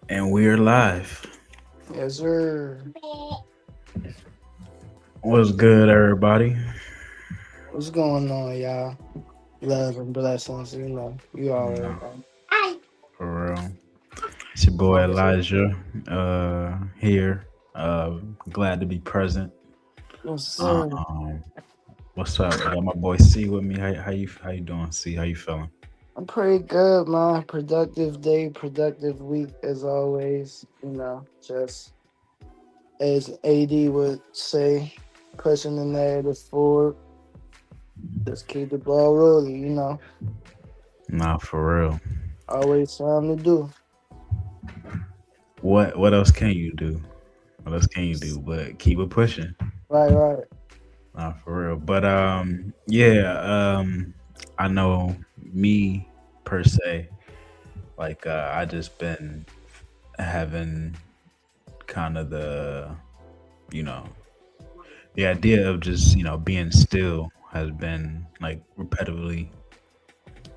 And we're live. Yes, sir. What's good, everybody? What's going on, y'all? Love and blessings, you already No, know. for real. It's your boy Elijah here. Glad to be present. Yes, sir. Um, what's up? I got my boy C with me. How you doing, C? How you feeling? I'm pretty good, man. Productive day, productive week as always. Just as AD would say, pushing the narrative forward. Just keep the ball rolling. Nah, for real. Always something to do. What else can you do? What else can you do but keep it pushing? Right, right. Nah, for real. But yeah. I know me per se. Like I just been having kind of you know the idea of just being still has been like repetitively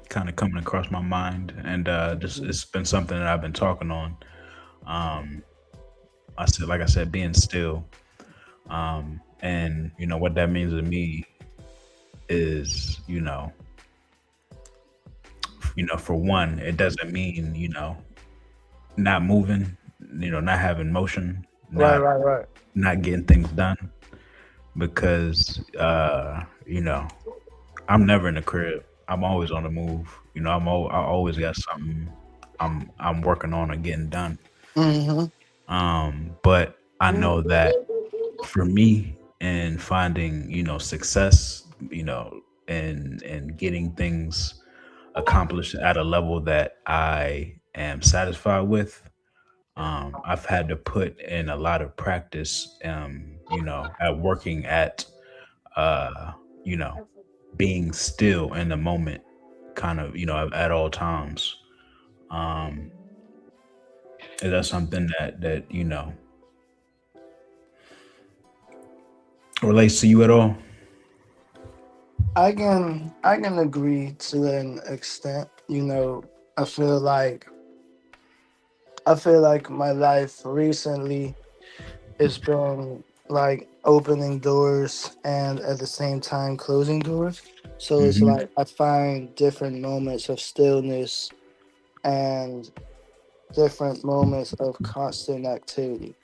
kind of coming across my mind, and just Mhm. it's been something that I've been talking on. um like I said, being still, and what that means to me is for one, it doesn't mean not moving, not having motion, Right, not right, right. getting things done, because I'm never in the crib. I'm always on the move. I always got something I'm working on and getting done. Mm-hmm. But I know that for me, and finding success, and getting things accomplished at a level that I am satisfied with, I've had to put in a lot of practice, at working at uh, you know, being still in the moment, kind of, at all times. Um, is that something that relates to you at all? I can agree to an extent. I feel like I feel like my life recently has been like opening doors and at the same time closing doors. So it's Mm-hmm. like I find different moments of stillness and different moments of constant activity.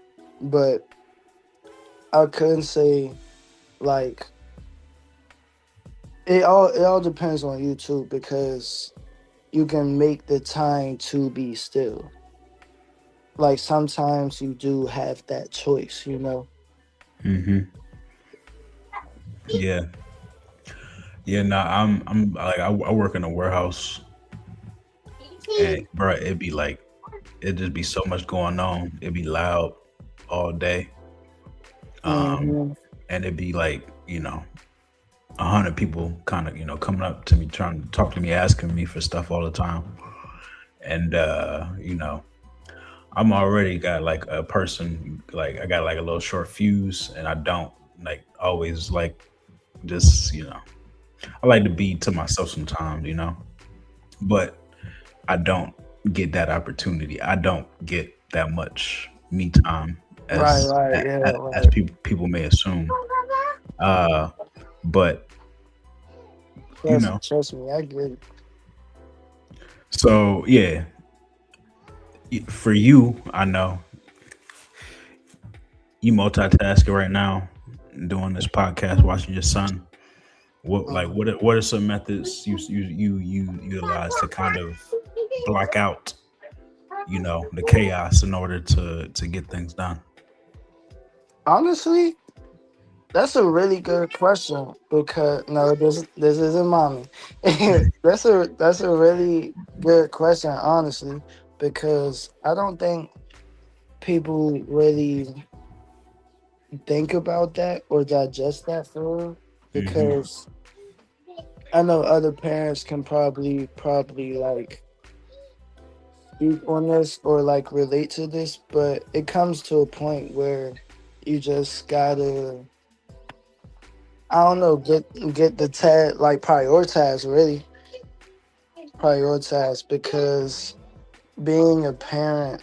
But I couldn't say like it all depends on you too because you can make the time to be still. Like sometimes you do have that choice. Mm-hmm. Yeah. Yeah. No, I'm like I work in a warehouse, and bro, it'd be like it'd just be so much going on. It'd be loud all day. Um, Hmm. and it'd be like 100 people kind of coming up to me, trying to talk to me, asking me for stuff all the time. And I'm already got like a person, like I got like a little short fuse, and I don't like always like just I like to be to myself sometimes, but I don't get that opportunity. I don't get that much me time Right, as right, yeah, as right. people may assume. Uh, but you know, Trust me, I get it. so yeah, for you, I know you multitasking right now, doing this podcast, watching your son. Mhm. What are some methods you utilize to kind of block out the chaos in order to get things done? Honestly, that's a really good question because no, this isn't mommy. That's a really good question, honestly, because I don't think people really think about that or digest that for real. Hmm. Because I know other parents can probably like speak on this or like relate to this, but it comes to a point where you just gotta, I don't know, get the like prioritize, really prioritize, because being a parent,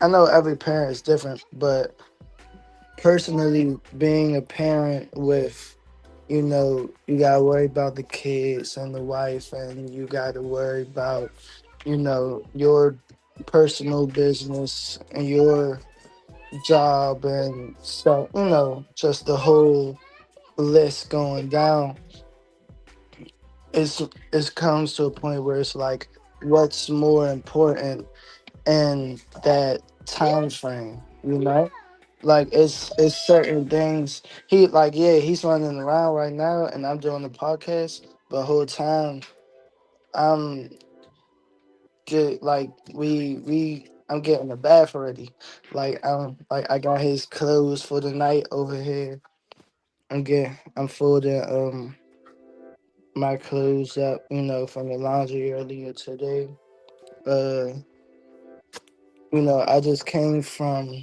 I know every parent is different, but personally, being a parent with, you gotta worry about the kids and the wife, and you gotta worry about, your personal business and your job and stuff, just the whole list going down. It comes to a point where it's like, what's more important in that time frame, like it's certain things. He like, yeah, he's running around right now and I'm doing the podcast, but the whole time I'm get like we I'm getting the bath already. Like I got his clothes for the night over here. I'm folding my clothes up, from the laundry earlier today. Uh I just came from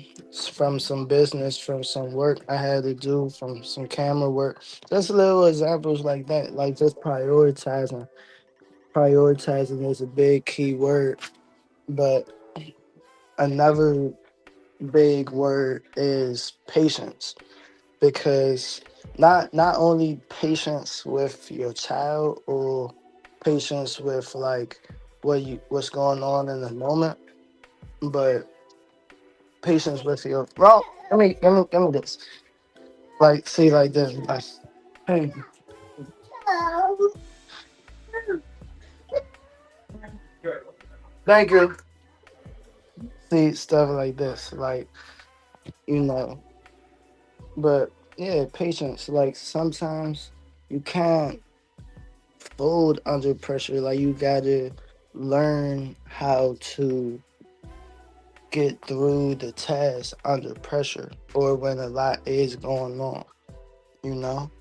some business, from some work I had to do, from some camera work. Just little examples like that, like just prioritizing. Prioritizing is a big key word, but another big word is patience, because not only patience with your child or patience with like what's going on in the moment, but patience with your, well, let me this. Like, see, like this. Like, hey, thank you. See, stuff like this. Like, you know. But yeah, patience. Like, sometimes you can't fold under pressure. Like, you gotta learn how to get through the task under pressure or when a lot is going on, you know?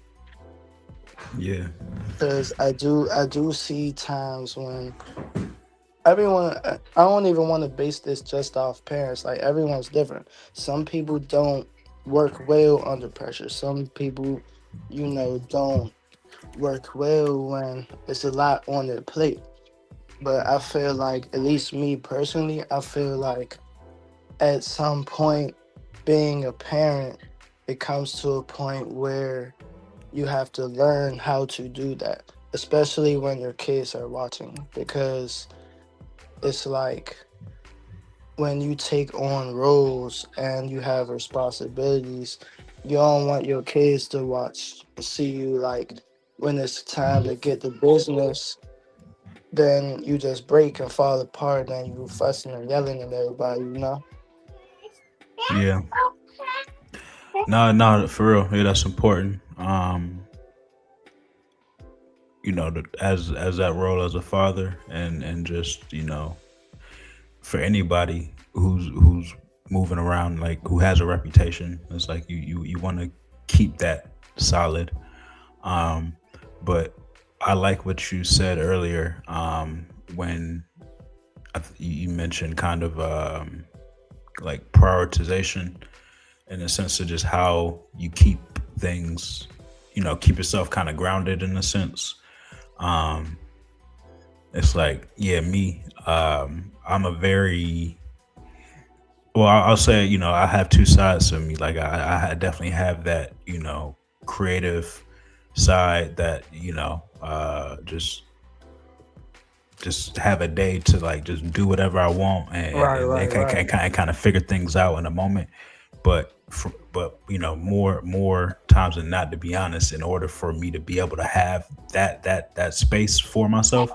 Yeah. Because I do see times when everyone, I don't even want to base this just off parents. Like, everyone's different. Some people don't work well under pressure. Some people, don't work well when it's a lot on their plate. But I feel like, at least me personally, I feel like at some point, being a parent, it comes to a point where you have to learn how to do that, especially when your kids are watching, because it's like, when you take on roles and you have responsibilities, you don't want your kids to see you, like, when it's time to get the business, then you just break and fall apart and you fussing and yelling at everybody. Yeah. No, no, for real. Yeah, that's important. As that role as a father, and just, for anybody who's moving around, like, who has a reputation, it's like you want to keep that solid. Um, but I like what you said earlier, when you mentioned kind of, like, prioritization, in a sense of just how you keep things, keep yourself kind of grounded in a sense. Um, it's like, yeah, me, I'm a very, well, I'll say, I have two sides to me. Like, I definitely have that, creative side that, just have a day to, like, just do whatever I want, Right, and right, right. kind of figure things out in a moment. But more times than not, to be honest, in order for me to be able to have that space for myself,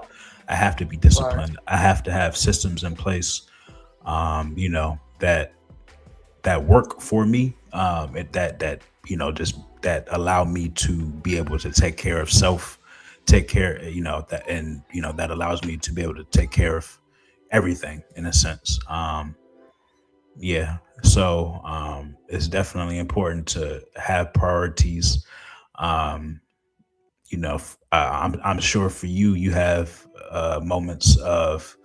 I have to be Right. disciplined. I have to have systems in place, that work for me, that just that allow me to be able to take care of self, take care, that, and that allows me to be able to take care of everything in a sense. Yeah. So, it's definitely important to have priorities. Um, I'm sure for you, you have, moments of,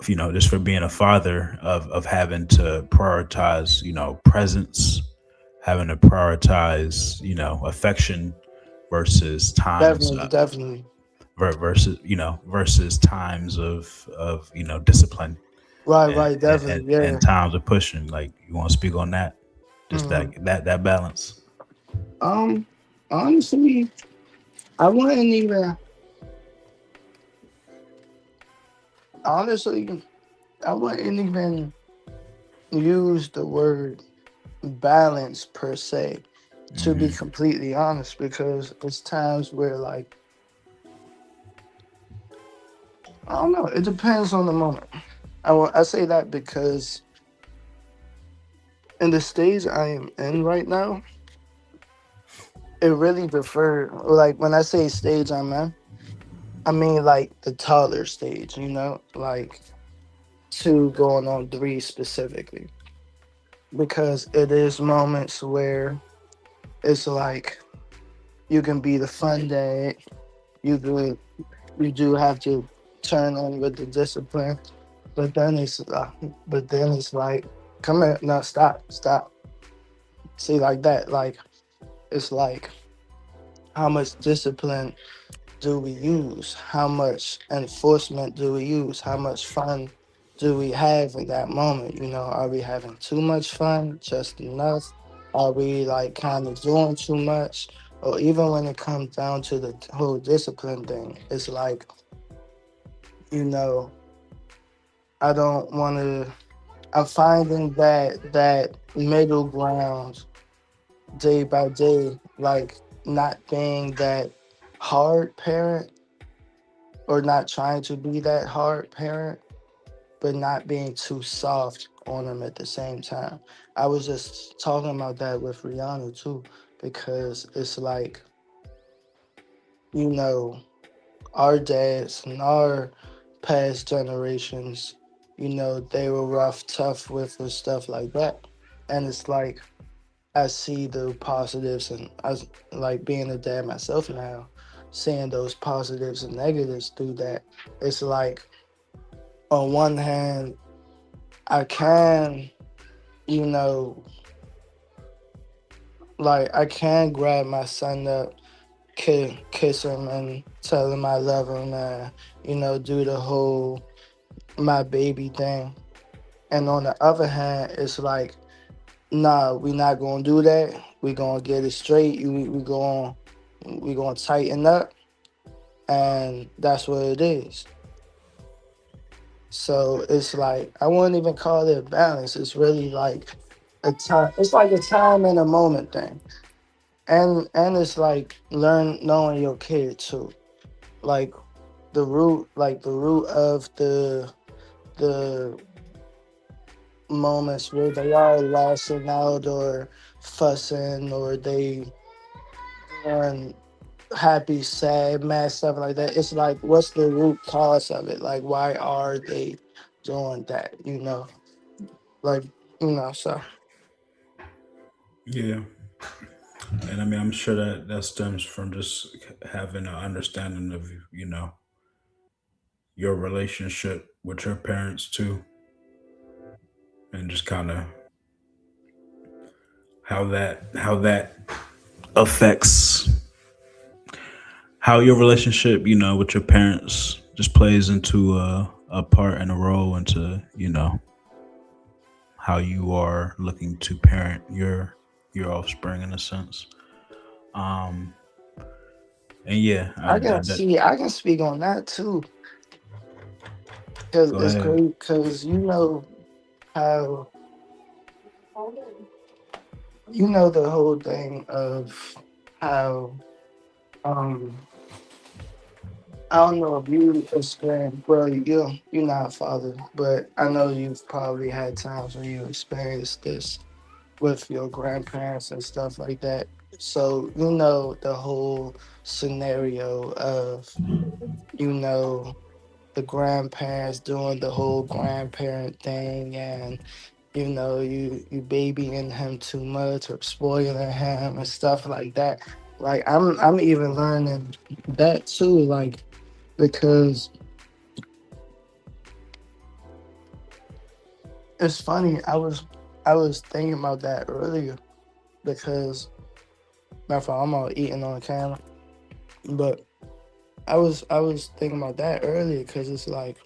just for being a father, of having to prioritize, presence, having to prioritize, affection versus times, Definitely, definitely. versus times of discipline. Right, and right, definitely, and yeah. times are pushing. Like, you want to speak on that? Just Hmm. that balance. Um, honestly, I wouldn't even. Honestly, I wouldn't even use the word balance per se. To be Hmm. completely honest, because it's times where like I don't know. It depends on the moment. I say that because in the stage I am in right now, it really differ. Like when I say stage I'm in, I mean like the toddler stage. Like two going on three specifically, because it is moments where it's like you can be the fun dad. You do you do have to turn in with the discipline, but then it's like, come here, no, stop. See, like that, like it's like how much discipline do we use? How much enforcement do we use? How much fun do we have in that moment? Are we having too much fun? Just enough? Are we like kind of doing too much? Or even when it comes down to the whole discipline thing, it's like, you know, I don't want to. I'm finding that middle ground day by day, like not being that hard parent or not trying to be that hard parent, but not being too soft on them at the same time. I was just talking about that with Rihanna too, because it's like, you know, our dads and our past generations, they were rough, tough with stuff like that. And it's like, I see the positives, and like being a dad myself now, seeing those positives and negatives through that. It's like, on one hand, I can, you know, like I can grab my son up, kiss him, and tell him I love him, and do the whole my baby thing. And on the other hand, it's like, nah, we not gonna do that. We gonna get it straight. We gonna tighten up, and that's what it is. So it's like I wouldn't even call it balance. It's really like a time. It's like a time and a moment thing, and it's like learn knowing your kid too. Like the root of the moments where they are lashing out or fussing or they doing happy, sad, mad stuff like that. It's like, what's the root cause of it? Like, why are they doing that? Like, so. Yeah, and I mean, I'm sure that that stems from just having an understanding of, your relationship with your parents too, and just kind of how that affects how your relationship, with your parents just plays into a part and a role into, how you are looking to parent your offspring in a sense. Um, and yeah, I can speak on that too, because go it's ahead. great. Because how the whole thing of how um I don't know if you experienced, well, you're not a father, but I know you've probably had times when you experienced this with your grandparents and stuff like that. So the whole scenario of you know the grandparents doing the whole grandparent thing, and you babying him too much or spoiling him and stuff like that. Like I'm even learning that too, like because it's funny. I was thinking about that earlier because matter of fact, I'm all eating on the camera, but I was thinking about that earlier because it's like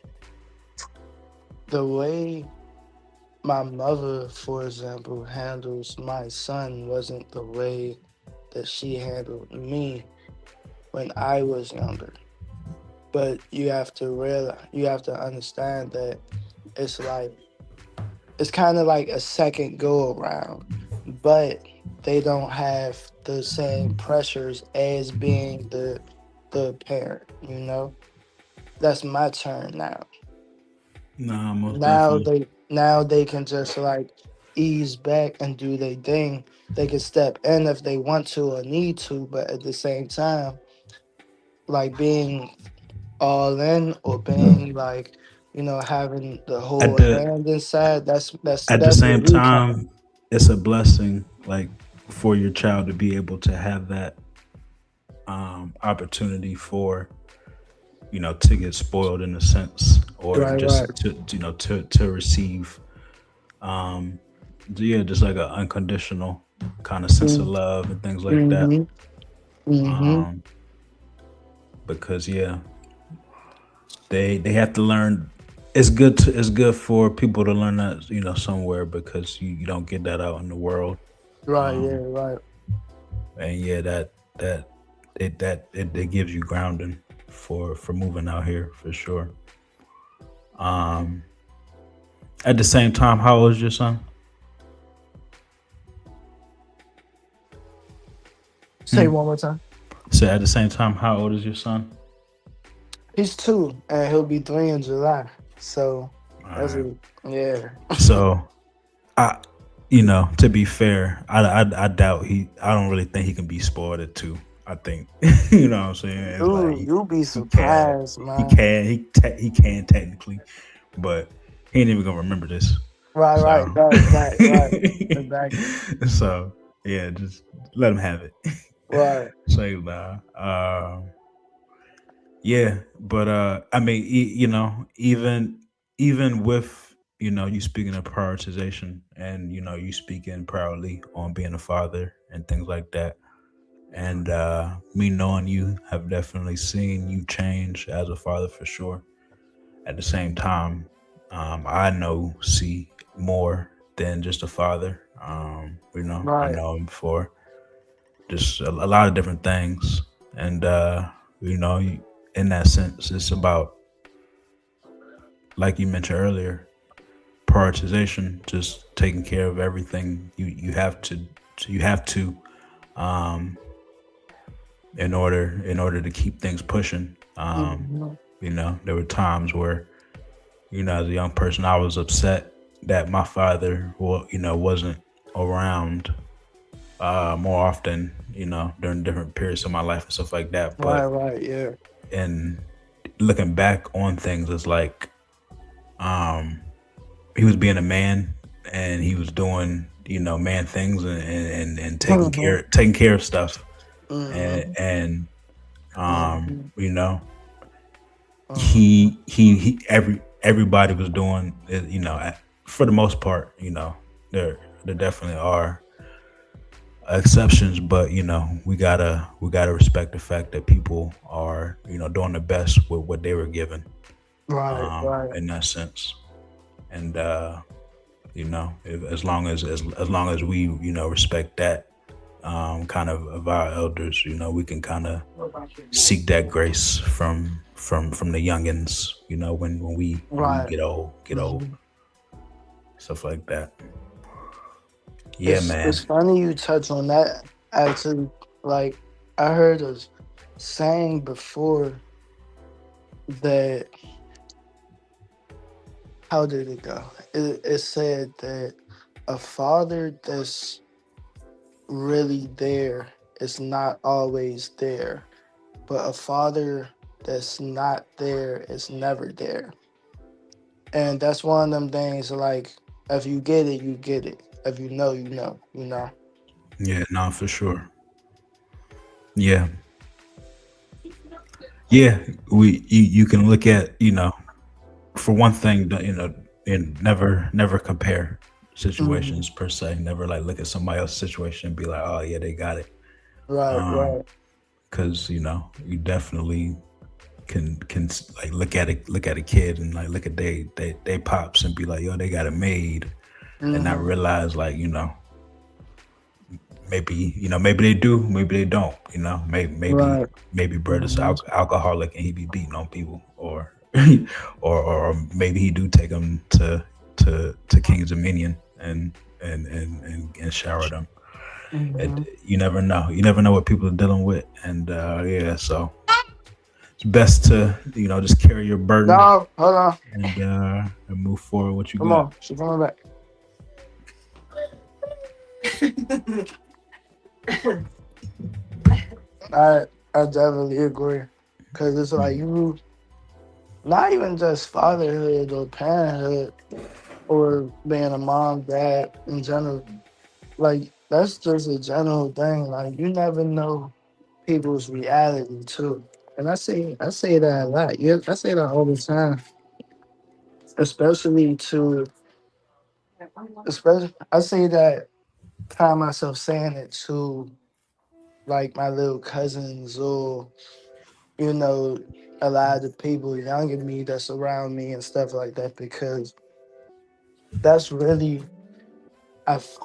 the way my mother, for example, handles my son wasn't the way that she handled me when I was younger. But you have to understand that it's like it's kind of like a second go around, but they don't have the same pressures as being the parent. That's my turn now. Nah, most definitely. Now they can just like ease back and do their thing. They can step in if they want to or need to, but at the same time, like being all in or being like, having the At whole the hand inside, at the that's where same we come in. time, it's a blessing, like for your child to be able to have that opportunity for to get spoiled in a sense, or Right, right. just to receive um yeah, just like an unconditional kind of sense of love and things like that. Mm-hmm. Mm-hmm. um because yeah, they have to learn. It's good for people to learn that somewhere, because you don't get that out in the world. Right, yeah, um right. and yeah, that it gives you grounding for moving out here for sure. um at the same time, how old is your son? Say Hmm? one more time. So at the same time, how old is your son? He's 2 and he'll be 3 in July. So All that's right. a yeah. So I, to be fair, I doubt I don't really think he can be spoiled at two. I think, what I'm saying. It's like Dude, you'll be he can, surprised, man. he can technically, but he ain't even gonna remember this. Right, right, So, right. Exactly. so yeah, just let him have it. Right. Say nah. Yeah, but I mean, even with you speaking of prioritization, and you speaking proudly on being a father and things like that, and me knowing you, have definitely seen you change as a father for sure. At the same time, I see more than just a father. I Right. know him for just a lot of different things, and in that sense, it's about, like you mentioned earlier, prioritization, just taking care of everything you have to, you have to um in order to keep things pushing. Mm-hmm. There were times where, as a young person, I was upset that my father, wasn't around more often, during different periods of my life and stuff like that. Right, But right, yeah. in looking back on things, it's like, um he was being a man, and he was doing man things, and Mm-hmm. taking care of stuff, Mm-hmm. and Mm-hmm. you know Mm-hmm. everybody was doing it, for the most part. There definitely are exceptions, but we gotta respect the fact that people are doing the best with what they were given, Right, right. in that sense. And as long as we respect that, kind of our elders, we can kind of seek that grace from the youngins, when we Right. get old, Mm-hmm. stuff like that. Yeah, It's man. funny you touch on that. Actually, like I heard a saying before that. How did it go? It said that a father that's really there is not always there, but a father that's not there is never there. And that's one of them things like if you get it, you get it. If you know, you know, you know. Yeah, no, for sure. Yeah, yeah. You can look at, for one thing, and never compare Mhm. situations per se. Never like look at somebody else's situation and be like, oh yeah, they got it. Right, Um, right. because you definitely can like look at a kid and like look at they pops and be like, yo, they got it made, and not Hmm. realize like, maybe maybe they do, maybe they don't, Right. maybe Brett is Hmm. alcoholic and he be beating on people, or or maybe he do take them to King's Dominion and shower them. Hmm. You never know. You never know what people are dealing with, and yeah, so it's best to just carry your burden No, hold on. and move forward. What you Come got? on. She's coming back. I I definitely agree. Cause it's like you, not even just fatherhood or parenthood or being a mom, dad in general. Like that's just a general thing. Like you never know people's reality too. And I say that a lot. Yeah, I say that all the time. Especially to especially I say that, find myself saying it to like my little cousins, or you know, a lot of the people younger than me that's around me and stuff like that, because that's really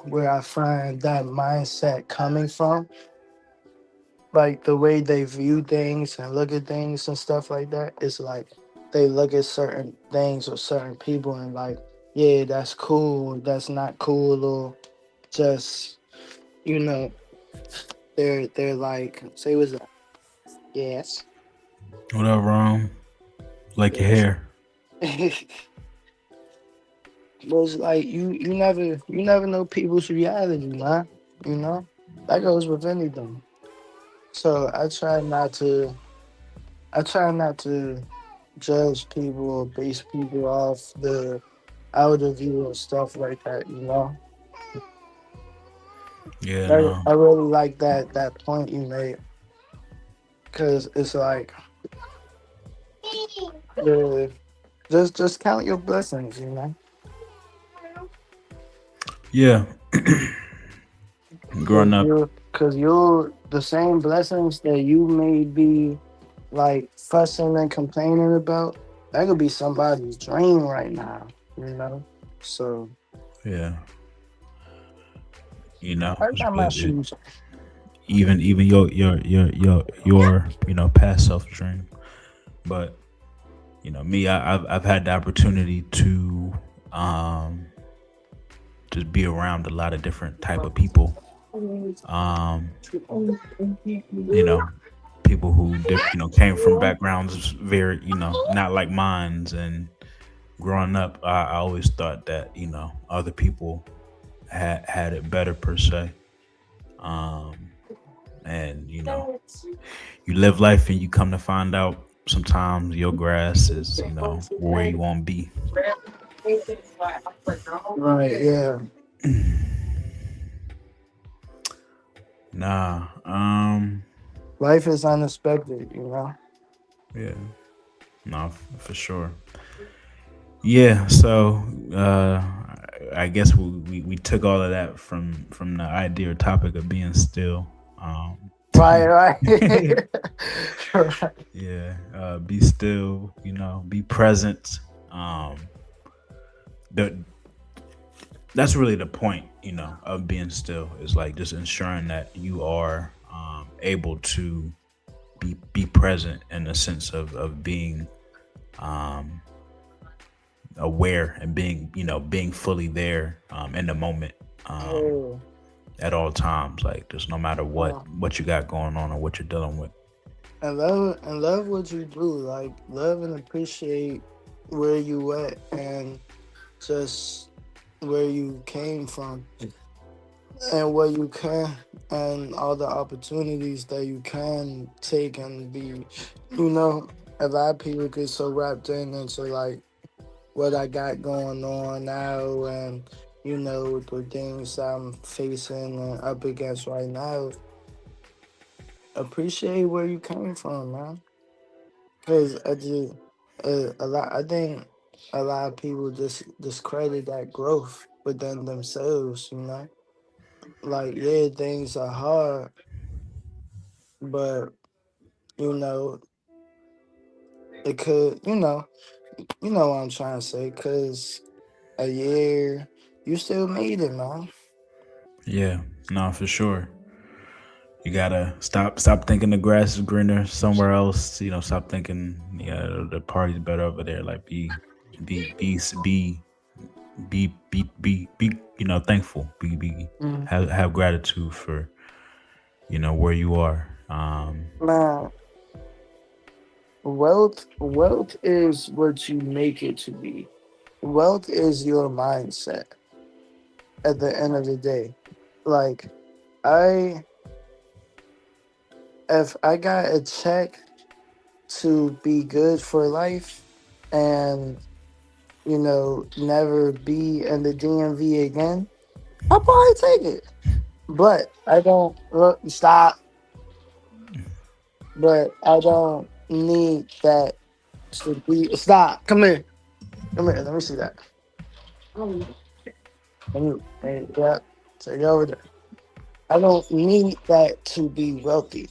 where I find that mindset coming from. Like the way they view things and look at things and stuff like that. It's like they look at certain things or certain people and like, yeah, that's cool, that's not cool, or just, you know, they're like, say what's that? Yes. Whatever. Like your Yes. hair. But it's like you never know people's reality, man. You know? That goes with anything. So I try not to judge people or base people off the outer view and stuff like that. Yeah, I, no. I really like that point you made, because it's like, yeah, just count your blessings. Yeah, growing Cause up. you're the same blessings that you may be like fussing and complaining about. That could be somebody's dream right now. So Yeah, I got my shoes. even your past self dream, but me, I've had the opportunity to um just be around a lot of different type of people. Um, you know, people who came from backgrounds very not like mine's, and growing up, I always thought that other people had it better per se. Um, and you live life and you come to find out sometimes your grass is where you want to be. Right, yeah. Nah. Life is unexpected. Yeah. No, for sure. Yeah. So I guess we took all of that from the idea or topic of being still. Right, right. Right. Yeah. Be still. Be present. The That's really the point, of being still, is like just ensuring that you are able to be present in the sense of being um, aware and being fully there in the moment um, Yeah. at all times, like just no matter what Uh, what you got going on or what you're dealing with. and love what you do. Like love and appreciate where you at, and just where you came from, and where you can, and all the opportunities that you can take and be. A lot of people get so wrapped into like what I got going on now, and the things I'm facing and up against right now. Appreciate where you came from, man. Because I think a lot of people just discredit that growth within themselves. Like, yeah, things are hard, but you know, It could, you know what I'm trying to say. Cause a year, you still made it, man. Yeah, no, for sure. You gotta stop thinking the grass is greener somewhere else. You know, stop thinking yeah the party's better over there. Like be be be be you know thankful. Be Mm. have gratitude for where you are. Man, wealth is what you make it to be. Wealth is your mindset at the end of the day. Like I if I got a check to be good for life and never be in the DMV again, I'll probably take it. But I don't stop. But I don't need that to be stop. Come here. Come here. Let me see that. Hey, yeah. Take it over there. I don't need that to be wealthy.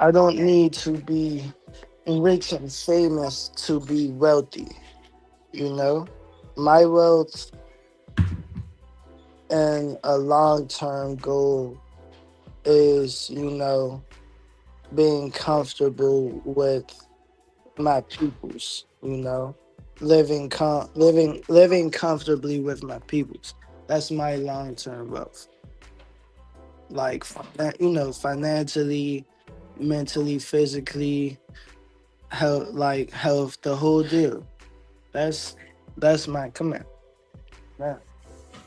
I don't need to be rich and famous to be wealthy. You know, my wealth and a long term goal is, being comfortable with my peoples, living comfortably with my peoples. That's my long term wealth. Like financially, mentally, physically, health, the whole deal. That's that's my come here. That-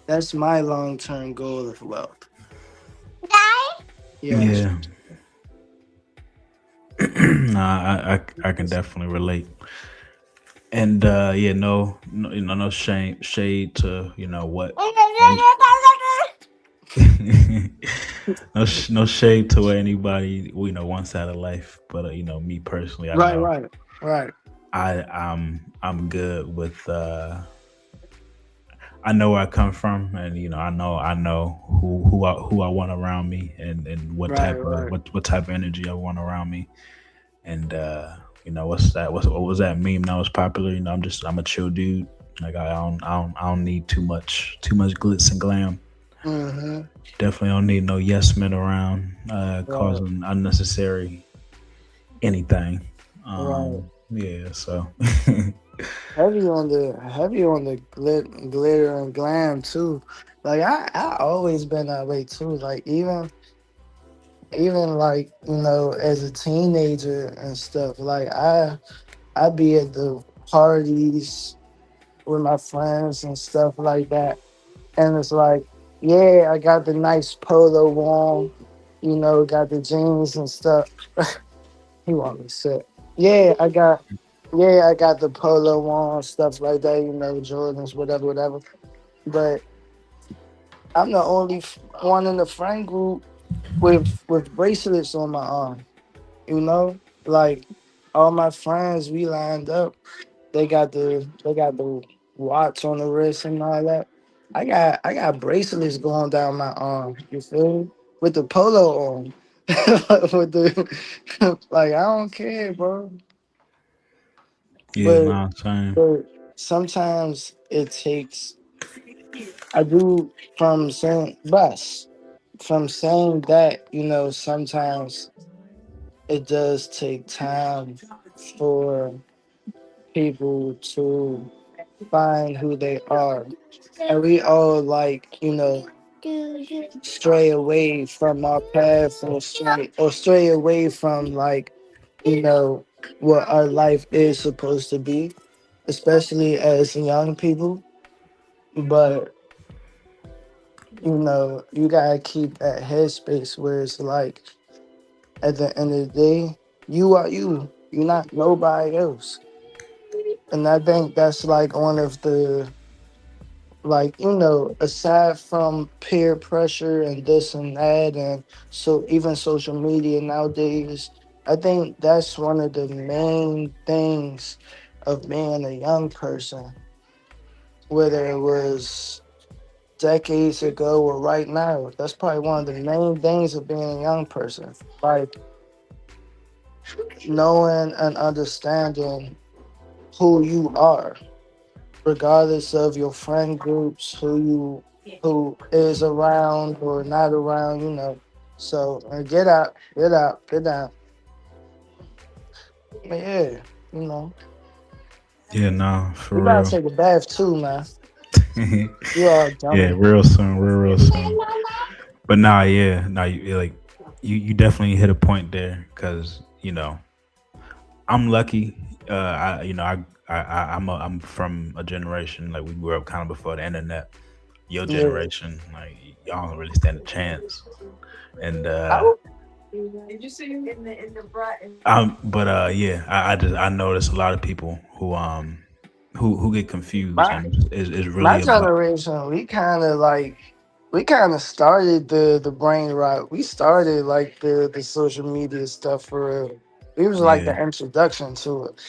That's my long term goal of wealth. Yes. Yeah, nah, I can definitely relate. And yeah, no, no shade to what any no shade to what anybody wants out of life. But me personally, I Right, know right, right, I'm good with I know where I come from, and I know who I want around me, and right, right. what type of energy I want around me, and what's that? What was that meme that was popular? I'm a chill dude. Like I don't need too much glitz and glam. Mm-hmm. Definitely don't need no yes men around Right, causing unnecessary anything. right. Yeah, so Heavy on the glitter and glam too. Like I always been that way too. Like even like as a teenager and stuff. Like I be at the parties with my friends and stuff like that, and it's like, yeah, I got the nice polo on, got the jeans and stuff. He want me sick. Yeah, I got the polo on, stuff like that, Jordans, whatever, whatever. But I'm the only one in the friend group with bracelets on my arm. Like all my friends, we lined up. They got the watch on the wrist and all that. I got bracelets going down my arm. You feel me? With the polo on. With the like I don't care, bro. yeah, But nah, same. but sometimes it takes I do from saying that, sometimes it does take time for people to find who they are. And we all like, stray away from our path or stray away from like, what our life is supposed to be, especially as young people. But you gotta keep that headspace where it's like at the end of the day, you are you. You're not nobody else. And I think that's like one of the like, aside from peer pressure and this and that and so even social media nowadays, I think that's one of the main things of being a young person, whether it was decades ago or right now. That's probably one of the main things of being a young person. Like knowing and understanding who you are, regardless of your friend groups, who is around or not around, you know. So get out, get out, get down. But yeah, you know, Yeah, no, you for gotta real. take a bath too, man. You are Yeah, dummy. real soon, real soon. But nah, yeah, nah, like you definitely hit a point there because I'm lucky. I you know I'm from a generation like we grew up kind of before the internet. Your Yeah. generation, like y'all don't really stand a chance. And I, but yeah, I notice a lot of people who get confused my and is my really about generation, we kind of started the brain rot. We started like the social media stuff for real. We was like yeah, the introduction to it.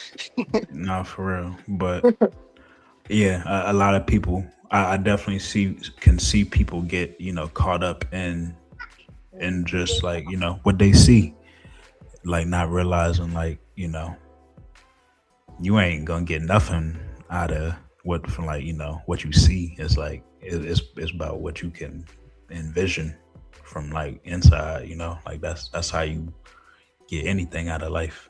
not for real. But yeah, a lot of people. I definitely can see people get caught up in just like what they see, like not realizing like you ain't gonna get nothing out of what from like what you see. It's like it's about what you can envision from like inside. Like that's how you get anything out of life.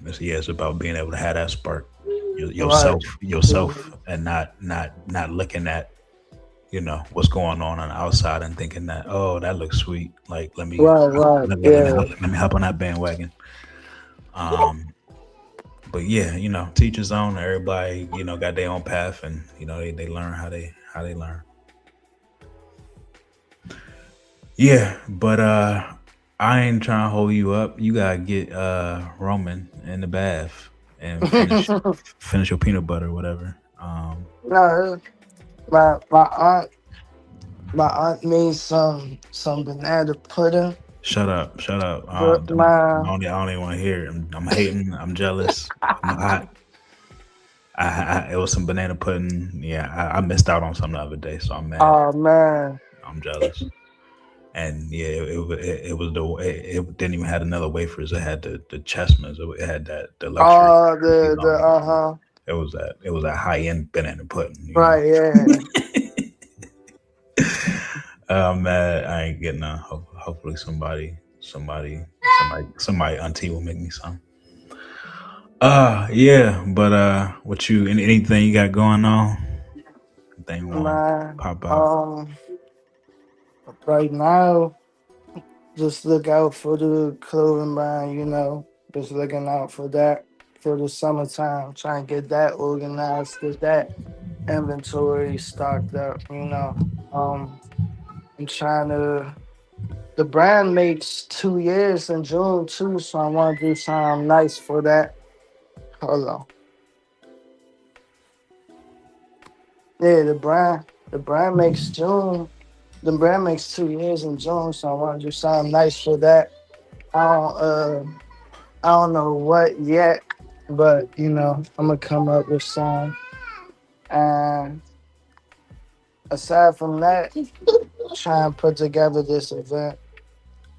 It's about being able to have that spark Right. yourself and not looking at what's going on the outside and thinking that, oh, that looks sweet, like Right, right. Yeah. let me hop on that bandwagon. um but yeah, teach his own. Everybody got their own path, and they learn how they learn. Yeah, but I ain't trying to hold you up. You gotta get Roman in the bath and finish your peanut butter or whatever. No, my aunt made some banana pudding. Shut up. But my I don't even want to hear it. I'm hating. I'm jealous. I'm hot. It was some banana pudding. Yeah, I missed out on some the other day, so I'm mad. oh man. I'm jealous. And yeah, it was it didn't even have another wafers. It had the chestnuts. It had that the luxury Oh cookies the on it. uh-huh. It was that high end banana pudding. Right, yeah. Man, I ain't getting none. Hopefully somebody auntie will make me some. Yeah, but what anything you got going on? Anything you want to Man. pop out? Right now, just look out for the clothing line, you know. Just looking out for that for the summertime. Trying to get that organized, get that inventory stocked up, you know. I'm trying to the brand makes 2 years in June too, so I wanna do something nice for that. Hold on. Yeah, the brand makes June. The brand makes 2 years in June, so I want to do something nice for that. I don't I don't know what yet, but you know I'm gonna come up with some. And aside from that, try and put together this event.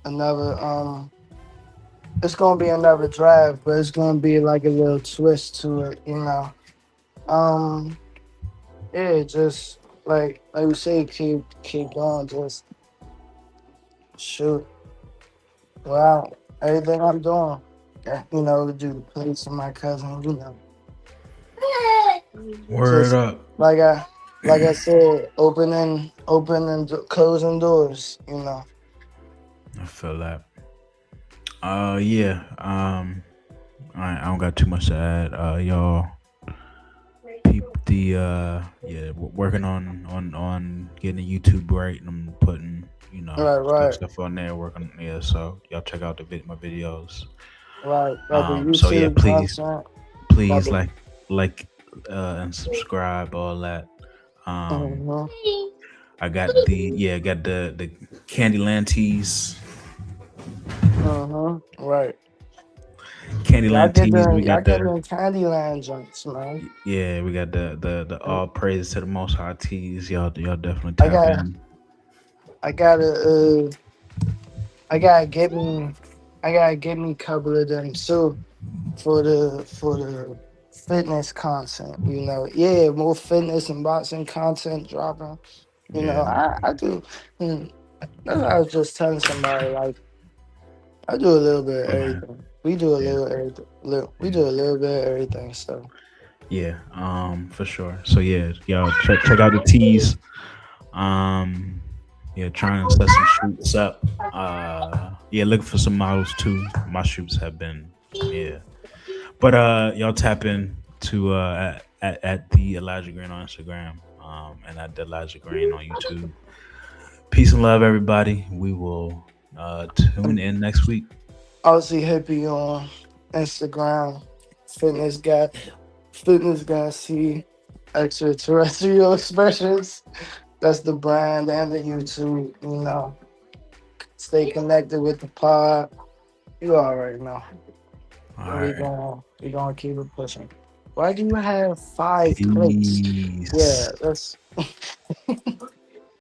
Another it's gonna be another drive, but it's gonna be like a little twist to it, you know. Um, yeah, just like we say, keep going, just shoot. Wow, everything I'm doing, yeah, you know, to do the place of my cousin, you know, Word just up. like I said, opening, closing doors, you know. I feel that. Yeah. I don't got too much to add. Y'all peep the yeah, working on getting the YouTube right, and I'm putting Right, right, stuff on there. Working, yeah. So y'all check out my videos. right. Got the So yeah, YouTube please content. Got please the like and subscribe, all that. Um, uh-huh, I got the Candyland tees. uh-huh, right. Candyland tees. We Y'all got get the them Candyland joints, man. yeah, we got the And all praise to the most high tees. Y'all definitely I tap got in. I gotta I gotta get me I gotta get me a couple of them too for the fitness content. You know, yeah, more fitness and boxing content dropping. You know, Yeah, I do. mm, That's what I was just telling somebody. Like, I do a little bit of yeah, everything. We do a yeah, little everything. We yeah. do a little bit of everything. So Yeah, for sure. So yeah, y'all check out the teas. Um, yeah, trying to set some shoots up. Yeah, looking for some models too. My shoots have been, yeah. But y'all tap in to at the Elijah Green on Instagram, and at the Elijah Green on YouTube. Peace and love, everybody. We will tune and in next week. Aussie hippie on Instagram, fitness guy, fitness guy. See extraterrestrial expressions. That's the brand and the YouTube. You know, stay connected with the pod. You already know. All And right. we gonna keep it pushing. Why do you have 5 plates? Peace. Yeah, that's